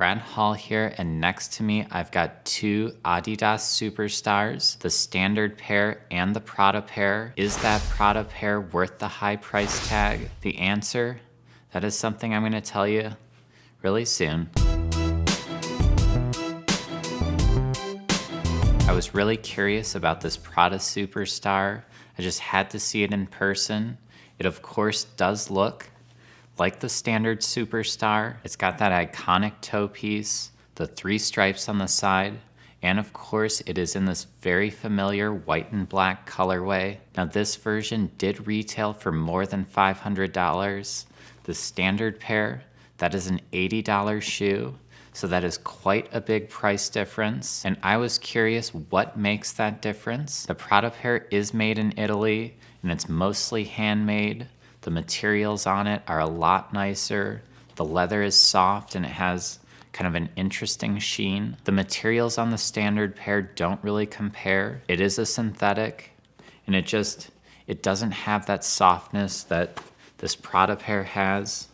Brad Hall here, and next to me I've got two Adidas Superstars, the standard pair and the Prada pair. Is that Prada pair worth the high price tag? The answer, that is something I'm going to tell you really soon. I was really curious about this Prada Superstar. I just had to see it in person. It of course does look like the standard Superstar. It's got that iconic toe piece, the 3 stripes on the side, and of course it is in this very familiar white and black colorway. Now this version did retail for more than $500. The standard pair, that is an $80 shoe. So that is quite a big price difference. And I was curious what makes that difference. The Prada pair is made in Italy and it's mostly handmade. The materials on it are a lot nicer. The leather is soft and it has kind of an interesting sheen. The materials on the standard pair don't really compare. It is a synthetic and it doesn't have that softness that this Prada pair has.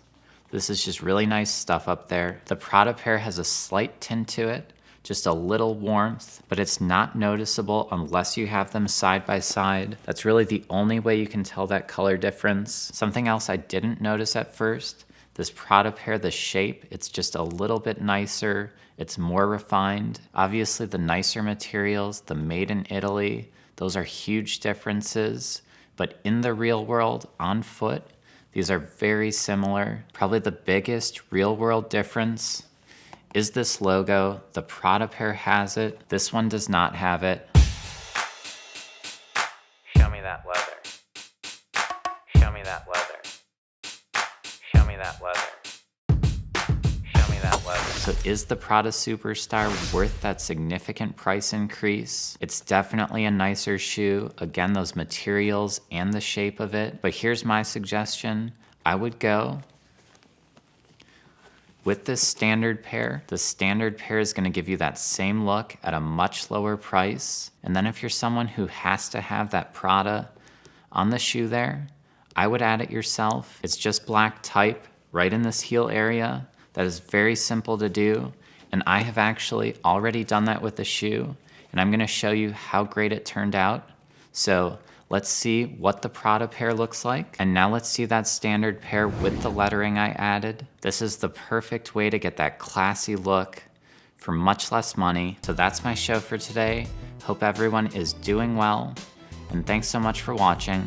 This is just really nice stuff up there. The Prada pair has a slight tint to it, just a little warmth, but it's not noticeable unless you have them side by side. That's really the only way you can tell that color difference. Something else I didn't notice at first, this Prada pair, the shape, it's just a little bit nicer. It's more refined. Obviously the nicer materials, the made in Italy, those are huge differences. But in the real world, on foot, these are very similar. Probably the biggest real world difference is this logo. The Prada pair has it. This one does not have it. Show me that leather. Show me that leather. Show me that leather. Show me that leather. So is the Prada Superstar worth that significant price increase? It's definitely a nicer shoe. Again, those materials and the shape of it. But here's my suggestion. I would go with this standard pair. The standard pair is going to give you that same look at a much lower price. And then if you're someone who has to have that Prada on the shoe there, I would add it yourself. It's just black type right in this heel area. That is very simple to do. And I have actually already done that with the shoe. And I'm going to show you how great it turned out. So let's see what the Prada pair looks like. And now let's see that standard pair with the lettering I added. This is the perfect way to get that classy look for much less money. So that's my show for today. Hope everyone is doing well. And thanks so much for watching.